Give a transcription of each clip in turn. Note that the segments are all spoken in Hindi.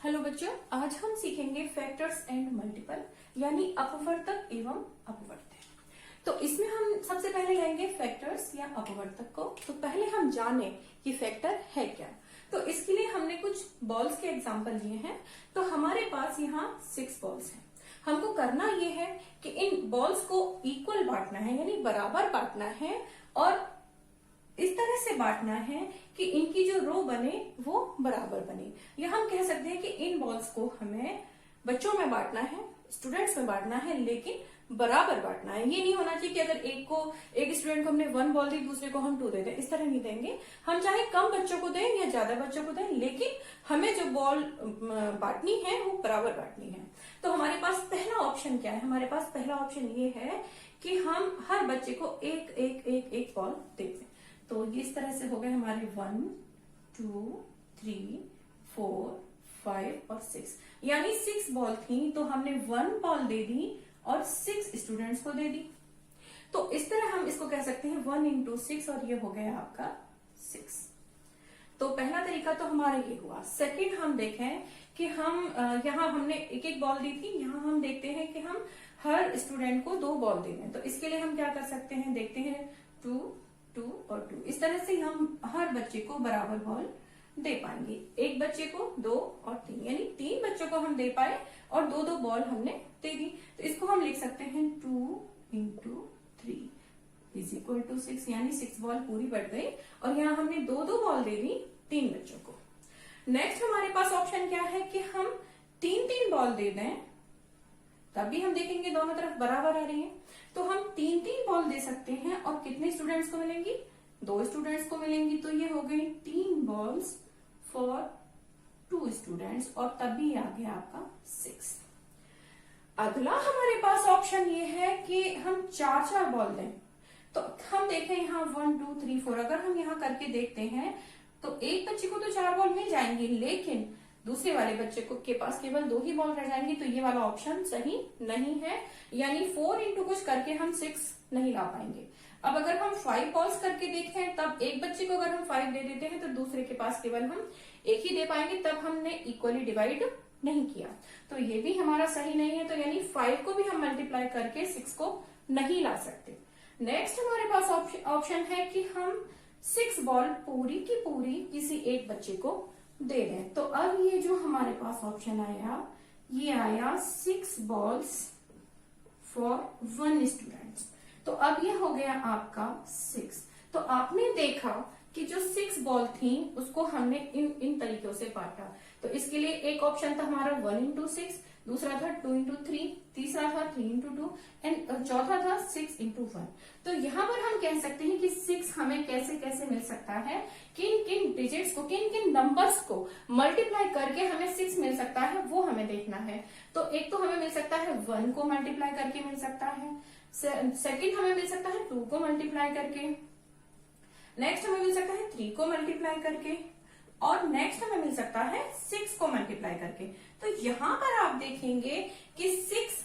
हेलो बच्चों, आज हम सीखेंगे फैक्टर्स एंड मल्टीपल यानी अपवर्तक एवं अपवर्त्य। तो इसमें हम सबसे पहले लेंगे फैक्टर्स या अपवर्तक को। तो पहले हम जाने कि फैक्टर है क्या। तो इसके लिए हमने कुछ बॉल्स के एग्जांपल लिए हैं। तो हमारे पास यहाँ 6 बॉल्स हैं। हमको करना ये है कि इन बॉल्स को इक्वल बांटना है यानी बराबर बांटना है और इस तरह से बांटना है कि इनकी जो रो बने वो बराबर बने। या हम कह सकते हैं कि इन बॉल्स को हमें बच्चों में बांटना है, स्टूडेंट्स में बांटना है, लेकिन बराबर बांटना है। ये नहीं होना चाहिए कि अगर एक स्टूडेंट को हमने 1 बॉल दी, दूसरे को हम 2 दे दें। इस तरह नहीं देंगे। हम चाहे कम बच्चों को दें या ज्यादा बच्चों को दें, लेकिन हमें जो बॉल बांटनी है वो बराबर बांटनी है। तो हमारे पास पहला ऑप्शन क्या है? हमारे पास पहला ऑप्शन ये है कि हम हर बच्चे को एक एक एक एक बॉल दे दें। तो ये इस तरह से हो गए हमारे 1, 2, 3, 4, 5 और 6, यानी 6 बॉल थी तो हमने 1 बॉल दे दी और 6 स्टूडेंट्स को दे दी। तो इस तरह हम इसको कह सकते हैं 1 into 6 और ये हो गया आपका 6। तो पहला तरीका तो हमारा ये हुआ। सेकंड हम देखें कि हम यहाँ हमने एक एक बॉल दी थी, यहाँ हम देखते हैं कि हम हर स्टूडेंट को 2 बॉल दे दें। तो इसके लिए हम क्या कर सकते हैं, देखते हैं 2, 2 और 2। इस तरह से हम हर बच्चे को बराबर बॉल दे पाएंगे। एक बच्चे को 2 और 3, यानी 3 बच्चों को हम दे पाए और 2-2 बॉल हमने दे दी। तो इसको हम लिख सकते हैं 2 into 3 is equal to 6, यानी 6 बॉल पूरी बढ़ गई और यहाँ हमने 2-2 बॉल दे दी 3 बच्चों को। नेक्स्ट हमारे पास ऑप्शन क्या है कि हम 3-3 बॉल दे दें, तब भी हम देखेंगे दोनों तरफ बराबर आ रही है। तो हम 3-3 बॉल दे सकते हैं और कितने स्टूडेंट्स को मिलेंगी? 2 स्टूडेंट्स को मिलेंगी। तो ये हो गई 3 बॉल्स फॉर 2 स्टूडेंट्स और तब भी आ गया आपका 6। अगला हमारे पास ऑप्शन ये है कि हम 4-4 बॉल दें। तो हम देखें यहाँ 1, 2, 3, 4, अगर हम यहाँ करके देखते हैं तो एक बच्चे को तो 4 बॉल मिल जाएंगी, लेकिन दूसरे वाले बच्चे को के पास केवल 2 ही बॉल रह जाएंगी। तो ये वाला ऑप्शन सही नहीं है, यानी 4 into कुछ करके हम 6 नहीं ला पाएंगे। अब अगर हम 5 बॉल्स करके देखें, तब एक बच्चे को अगर हम 5 दे देते हैं तो दूसरे के पास केवल हम 1 ही दे पाएंगे, तब हमने इक्वली डिवाइड नहीं किया। तो ये भी हमारा सही नहीं है। तो यानी 5 को भी हम मल्टीप्लाई करके 6 को नहीं ला सकते। नेक्स्ट हमारे पास ऑप्शन है कि हम 6 बॉल पूरी की पूरी किसी एक बच्चे को दे दें। तो अब ये जो हमारे पास ऑप्शन आया, ये आया 6 बॉल्स फॉर 1 स्टूडेंट्स। तो अब ये हो गया आपका 6। तो आपने देखा कि जो 6 बॉल थी उसको हमने इन तरीकों से बांटा। तो इसके लिए एक ऑप्शन था हमारा 1 into 6, दूसरा था 2 into 3, तीसरा था 3 into 2 एंड चौथा था 6 into 1। तो यहाँ पर हम कह सकते हैं कि 6 हमें कैसे कैसे मिल सकता है, किन किन डिजिट्स को, किन किन नंबर्स को मल्टीप्लाई करके हमें 6 मिल सकता है, वो हमें देखना है। तो एक तो हमें मिल सकता है 1 को मल्टीप्लाई करके मिल सकता है, सेकेंड हमें मिल सकता है 2 को मल्टीप्लाई करके, नेक्स्ट हमें मिल सकता है 3 को मल्टीप्लाई करके और नेक्स्ट हमें मिल सकता है 6 को मल्टीप्लाई करके। तो यहाँ पर आप देखेंगे कि 6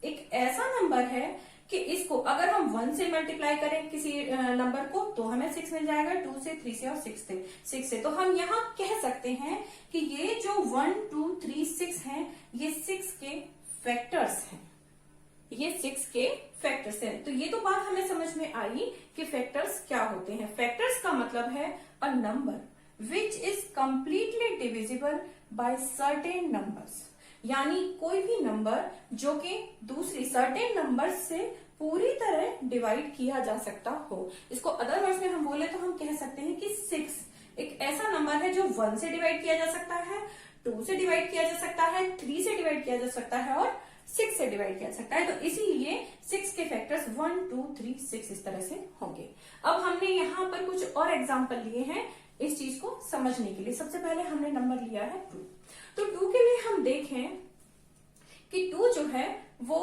एक ऐसा नंबर है कि इसको अगर हम 1 से मल्टीप्लाई करें किसी नंबर को तो हमें 6 मिल जाएगा, 2 से, 3 से और 6 से। तो हम यहाँ कह सकते हैं कि ये जो 1, 2, 3, 6 हैं, ये 6 के फैक्टर्स हैं। ये 6 के फैक्टर्स हैं। तो ये तो बात हमें समझ में आई कि फैक्टर्स क्या होते हैं। फैक्टर्स का मतलब है a number which is completely divisible by certain numbers, यानी कोई भी नंबर जो कि दूसरी सर्टेन नंबर से पूरी तरह डिवाइड किया जा सकता हो। इसको अदर वर्ड्स में हम बोले तो हम कह सकते हैं कि 6 एक ऐसा नंबर है जो 1 से डिवाइड किया जा सकता है, 2 से डिवाइड किया जा सकता है, 3 से डिवाइड किया जा सकता है और 6 से डिवाइड किया जा सकता है। तो इसीलिए 6 के फैक्टर्स 1, 2, 3, 6 इस तरह से होंगे। अब हमने यहाँ पर कुछ और एग्जाम्पल लिए हैं इस चीज को समझने के लिए। सबसे पहले हमने नंबर लिया है 2। तो 2 के लिए हम देखें कि 2 जो है वो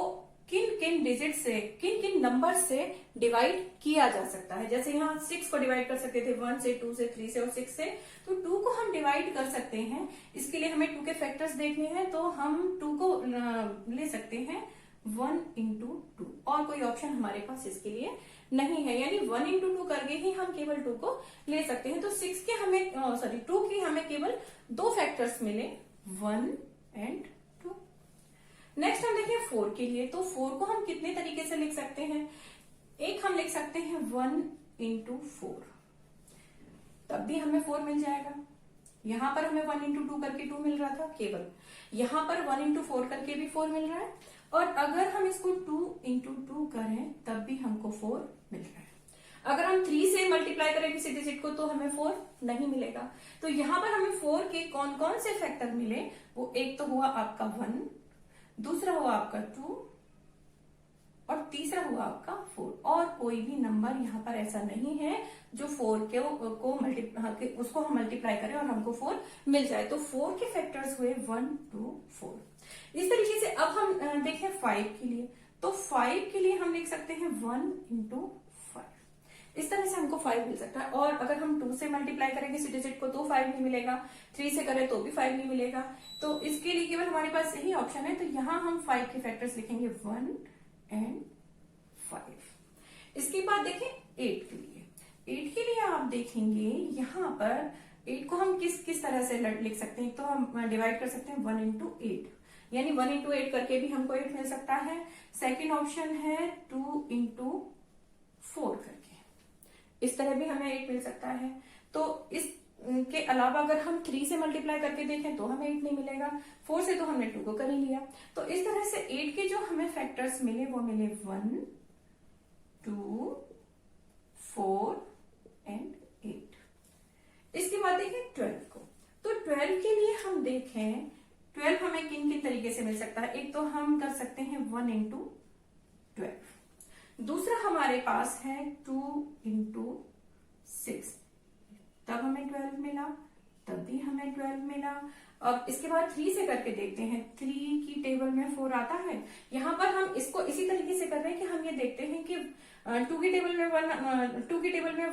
किन किन डिजिट से, किन किन नंबर से डिवाइड किया जा सकता है। जैसे यहाँ 6 को डिवाइड कर सकते थे 1 से, 2 से, 3 से और 6 से। तो 2 को हम डिवाइड कर सकते हैं। इसके लिए हमें 2 के फैक्टर्स देखने हैं। तो हम 2 को ले सकते हैं 1 into 2 और कोई ऑप्शन हमारे पास इसके लिए नहीं है, यानी 1 into 2 करके ही हम केवल 2 को ले सकते हैं। तो 6 के हमें 2 के हमें केवल 2 फैक्टर्स मिले, 1 एंड 2। नेक्स्ट हम देखें 4 के लिए। तो 4 को हम कितने तरीके से लिख सकते हैं? एक हम लिख सकते हैं 1 इंटू 4, तब भी हमें 4 मिल जाएगा। यहां पर हमें 1 इंटू 2 करके 2 मिल रहा था केवल, यहां पर 1 इंटू 4 करके भी 4 मिल रहा है, और अगर हम इसको 2 इंटू 2 करें तब भी हमको 4 मिल रहा है। अगर हम 3 से मल्टीप्लाई करें किसी डिजिट को तो हमें 4 नहीं मिलेगा। तो यहां पर हमें 4 के कौन कौन से फैक्टर मिले? वो एक तो हुआ आपका 1, दूसरा हुआ आपका 2, और तीसरा हुआ आपका 4। और कोई भी नंबर यहाँ पर ऐसा नहीं है जो 4 उसको हम मल्टीप्लाई करें और हमको 4 मिल जाए। तो 4 के फैक्टर्स हुए 1, 2, 4। इस तरीके से अब हम देखें 5 के लिए। तो 5 के लिए हम लिख सकते हैं 1 इंटू 5। इस तरह से हमको 5 मिल सकता है। और अगर हम 2 से मल्टीप्लाई करें किसी डिजिट को तो 5 नहीं मिलेगा, 3 से करें तो भी 5 नहीं मिलेगा। तो इसके लिए केवल हमारे पास यही ऑप्शन है। तो यहाँ हम 5 के फैक्टर्स लिखेंगे 1 एंड 5। इसके बाद देखें 8 के लिए। 8 के लिए आप देखेंगे यहाँ पर 8 को हम किस तरह से लिख सकते हैं? तो हम डिवाइड कर सकते हैं 1 इंटू 8, यानी 1 इंटू 8 करके भी हमको 8 मिल सकता है। सेकेंड ऑप्शन है 2 इंटू 4 करके, इस तरह भी हमें 8 मिल सकता है। तो इसके अलावा अगर हम 3 से मल्टीप्लाई करके देखें तो हमें 8 नहीं मिलेगा, 4 से तो हमने 2 को कर ही लिया। तो इस तरह से 8 के जो हमें फैक्टर्स मिले वो मिले 1, 2, 4 एंड 8। इसके बाद देखें 12 को। तो 12 के लिए हम देखें 12 हमें किन किन तरीके से मिल सकता है? एक तो हम कर सकते हैं 1 इंटू 12, दूसरा हमारे पास है 2 इंटू 6, तब हमें 12 मिला, तब भी हमें 12 मिला। अब इसके बाद 3 से करके देखते हैं। 3 की टेबल में 4 आता है। यहाँ पर हम इसको इसी तरीके से कर रहे हैं कि हम ये देखते हैं कि 2 की टेबल में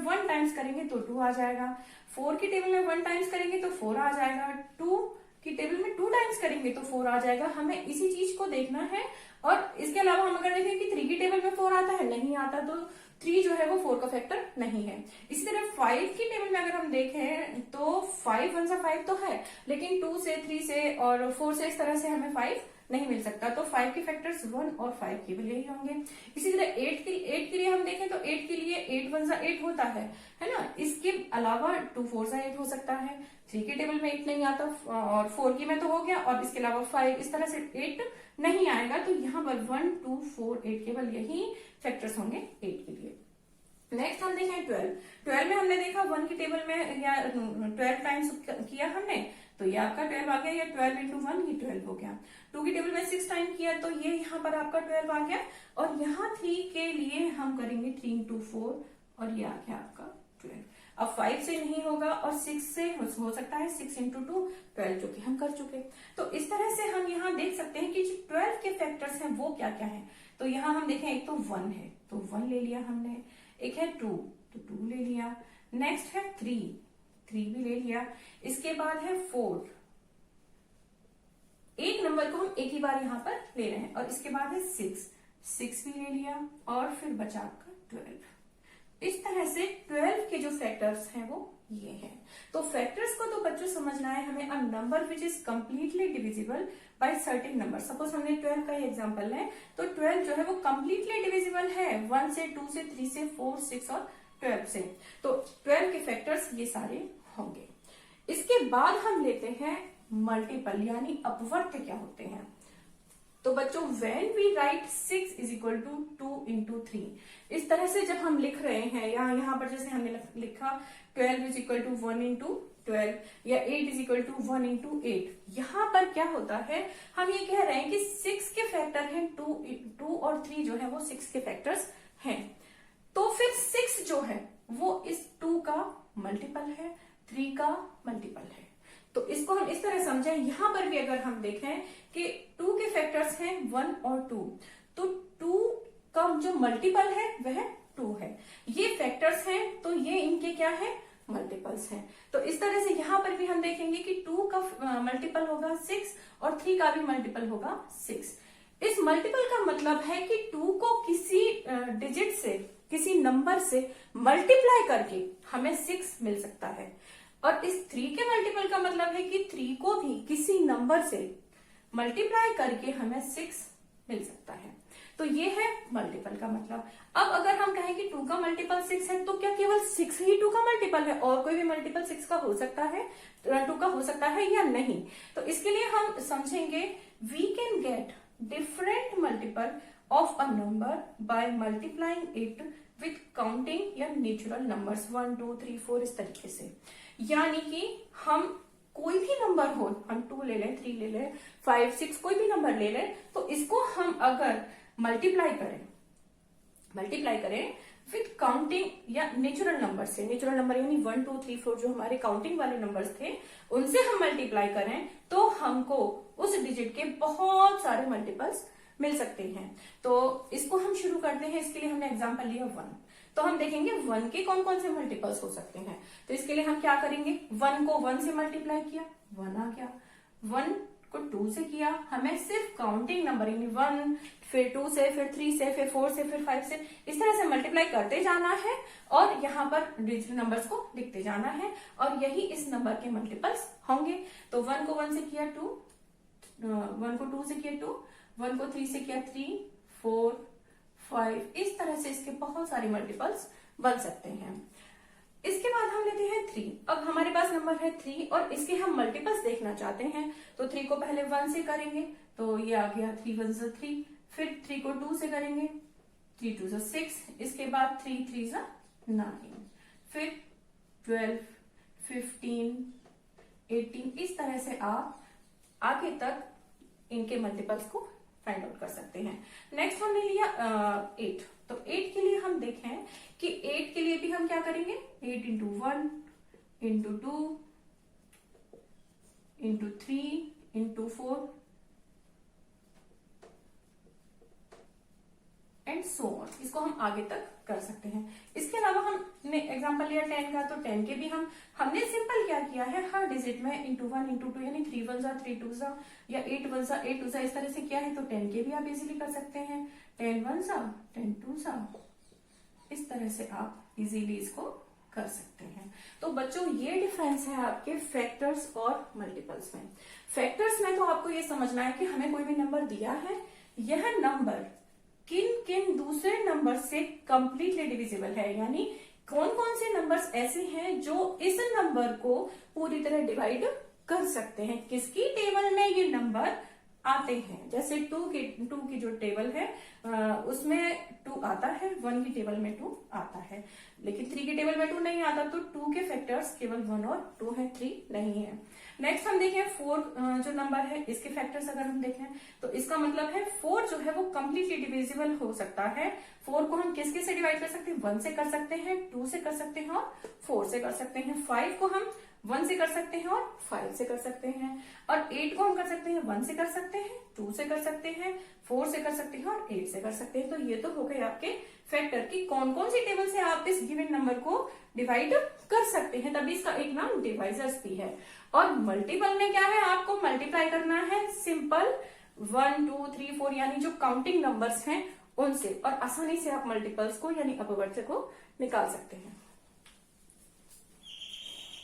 1 टाइम्स करेंगे तो 2 आ जाएगा, 4 की टेबल में 1 टाइम्स करेंगे तो 4 आ जाएगा, 2 की टेबल में 2 टाइम्स करेंगे तो 4 आ जाएगा। हमें इसी चीज को देखना है। और इसके अलावा हम अगर देखें कि 3 की टेबल में 4 आता है, नहीं आता, तो 3 जो है वो 4 का फैक्टर नहीं है। इसी तरह 5 की टेबल में अगर हम देखें तो 5 1 सा 5 तो है, लेकिन 2 से, 3 से और 4 से इस तरह से हमें 5 नहीं मिल सकता। तो 5 के फैक्टर्स 1 और 5 केवल यही होंगे। इसी तरह 8 के लिए हम देखें तो 8 के लिए 8 1 सा 8 होता है ना। इसके अलावा 2 4 सा 8 हो सकता है। 3 के टेबल में 8 नहीं आता, और 4 की में तो हो गया, और इसके अलावा 5, इस तरह से 8 नहीं आएगा। तो यहाँ पर 1 2 4 8 केवल यही फैक्टर्स होंगे 8 के लिए। नेक्स्ट हम देखें 12 में हमने देखा 1 की टेबल में या 12 टाइम्स किया हमने, तो ये आपका 12 आ गया, या 12 इंटू 1 ये 12 हो गया। 2 की टेबल में 6 टाइम किया तो ये यहाँ पर आपका 12 आ गया। और यहाँ 3 के लिए हम करेंगे 3 इंटू 4, और ये आ गया आपका 12। अब 5 से नहीं होगा और 6 से हो सकता है, 6 इंटू 2 12, जो कि हम कर चुके। तो इस तरह से हम यहाँ देख सकते हैं कि जो 12 के फैक्टर्स हैं वो क्या क्या हैं। तो यहाँ हम देखें, एक तो 1 है तो 1 ले लिया हमने, एक है 2 तो 2 ले लिया, नेक्स्ट है 3 भी ले लिया, इसके बाद है 4, एक नंबर को हम एक ही बार यहाँ पर ले रहे हैं, और इसके बाद है 6 भी ले लिया, और फिर बचा आपका 12। इस तरह से 12 के जो फैक्टर्स हैं वो ये हैं। तो फैक्टर्स को तो बच्चों समझना है हमें। A number which is completely divisible by certain number. Suppose हमने 12 का ही एग्जांपल है, तो 12 जो है वो कंप्लीटली डिविजिबल है 1 से, 2 से, 3 से, 4, 6 और 12 से। तो 12 के फैक्टर्स ये सारे होंगे। इसके बाद हम लेते हैं मल्टीपल, यानी अपवर्त्य क्या होते हैं। तो बच्चों when we write 6 is equal to 2 into 3, इस तरह से जब हम लिख रहे हैं, यहाँ पर जैसे हमने लिखा 12 इज इक्वल टू 1 इंटू 12, या 8 इज इक्वल टू 1 इंटू 8, यहाँ पर क्या होता है, हम ये कह रहे हैं कि 6 के फैक्टर हैं 2 और 3 जो है वो 6 के फैक्टर्स हैं। तो फिर 6 जो है वो इस 2 का मल्टीपल है, 3 का मल्टीपल है। तो इसको हम इस तरह समझें, यहां पर भी अगर हम देखें कि 2 के फैक्टर्स हैं 1 और 2, तो 2 का जो मल्टीपल है वह 2 है। ये फैक्टर्स हैं तो ये इनके क्या है, मल्टीपल्स हैं। तो इस तरह से यहां पर भी हम देखेंगे कि 2 का मल्टीपल होगा 6 और 3 का भी मल्टीपल होगा 6। इस मल्टीपल का मतलब है कि 2 को किसी डिजिट से, किसी नंबर से मल्टीप्लाई करके हमें 6 मिल सकता है। और इस 3 के मल्टीपल का मतलब है कि 3 को भी किसी नंबर से मल्टीप्लाई करके हमें 6 मिल सकता है। तो ये है मल्टीपल का मतलब। अब अगर हम कहें कि 2 का मल्टीपल 6 है, तो क्या केवल 6 ही 2 का मल्टीपल है और कोई भी मल्टीपल 6 का हो सकता है, 2 का हो सकता है या नहीं? तो इसके लिए हम समझेंगे we can get different multiple of a number by multiplying it with counting या नेचुरल नंबर्स 1 2 3 4 इस तरीके से। यानी कि हम कोई भी नंबर हो, हम 2 ले लें, 3 ले लें, 5 6 कोई भी नंबर ले लें, तो इसको हम अगर मल्टीप्लाई करें विथ काउंटिंग या नेचुरल नंबर से, नेचुरल नंबर यानी 1 2 3 4 जो हमारे काउंटिंग वाले नंबर्स थे उनसे हम मल्टीप्लाई करें, तो हमको उस डिजिट के बहुत सारे मल्टीपल्स मिल सकते हैं। तो इसको हम शुरू करते हैं। इसके लिए हमने एग्जांपल लिया 1, तो हम देखेंगे 1 के कौन कौन से मल्टीपल्स हो सकते हैं। तो इसके लिए हम क्या करेंगे, 1 को 1 से मल्टीप्लाई किया, 1 आ गया। 1 को 2 से किया, हमें सिर्फ काउंटिंग नंबर यानी 1, फिर 2 से, फिर 3 से, फिर 4 से, फिर 5 से, इस तरह से मल्टीप्लाई करते जाना है और यहाँ पर डिजिटल नंबर्स को लिखते जाना है और यही इस नंबर के मल्टीपल्स होंगे। तो 1 को 1 से किया 2, 1 को 2 से किया 2, 1 को 3 से किया 3, 4, 5, इस तरह से इसके बहुत सारे मल्टीपल्स बन सकते हैं। इसके बाद हम लेते हैं 3। अब हमारे पास नंबर है 3 और इसके हम मल्टीपल्स देखना चाहते हैं, तो 3 को पहले 1 से करेंगे, तो ये आ गया 3 1 से 3, फिर 3 को 2 से करेंगे, 3 2 से 6, इसके बाद 3 3 से 9, फिर 12, 15, 18, इस तरह से आप आगे तक इनके मल्टीपल्स को फाइंड आउट कर सकते हैं। नेक्स्ट हमने लिया 8। तो 8 के लिए हम देखें कि 8 के लिए भी हम क्या करेंगे, 8 into 1 into 2 into 3 into 4 and so on. इसको हम आगे तक कर सकते हैं। इसके अलावा हमने एग्जांपल लिया 10 का, तो 10 के भी हमने सिंपल क्या किया है, हर डिजिट में इंटू 1 इंटू 2 यानी 3 1 3 2 या 8 1 8 2 इस तरह से किया है। तो 10 के भी आप इजीली कर सकते हैं, 10 1 10 2 इस तरह से आप इजीली इसको कर सकते हैं। तो बच्चों ये डिफरेंस है आपके फैक्टर्स और मल्टीपल्स में। फैक्टर्स में तो आपको ये समझना है कि हमें कोई भी नंबर दिया है, यह नंबर किन किन दूसरे नंबर से कंप्लीटली डिविजिबल है, यानी कौन कौन से नंबर्स ऐसे हैं जो इस नंबर को पूरी तरह डिवाइड कर सकते हैं, किसकी टेबल में ये नंबर आते हैं। जैसे 2 की जो टेबल है उसमें 2 आता है, 1 की टेबल में 2 आता है, लेकिन 3 की टेबल में 2 नहीं आता। तो 2 के फैक्टर्स केवल 1 और 2 है, 3 नहीं है। नेक्स्ट हम देखें 4 जो नंबर है, इसके फैक्टर्स अगर हम देखें तो इसका मतलब है 4 जो है वो कंप्लीटली डिविजिबल हो सकता है। 4 को हम किसके से डिवाइड कर सकते हैं, 1 से कर सकते हैं, 2 से कर सकते हैं और 4 से कर सकते हैं। 5 को हम 1 से कर सकते हैं और 5 से कर सकते हैं, और 8 को हम कर सकते हैं 1 से कर सकते हैं, 2 से कर सकते हैं, 4 से कर सकते हैं और 8 से कर सकते हैं। तो ये तो हो गए आपके फैक्टर की कौन कौन सी टेबल से आप इस गिवन नंबर को डिवाइड कर सकते हैं, तभी इसका एक नाम डिवाइजर्स भी है। और मल्टीपल में क्या है, आपको मल्टीप्लाई करना है सिंपल 1 2 3 4 यानी जो काउंटिंग नंबर्स हैं उनसे, और आसानी से आप मल्टीपल्स को यानी अपवर्त को निकाल सकते हैं।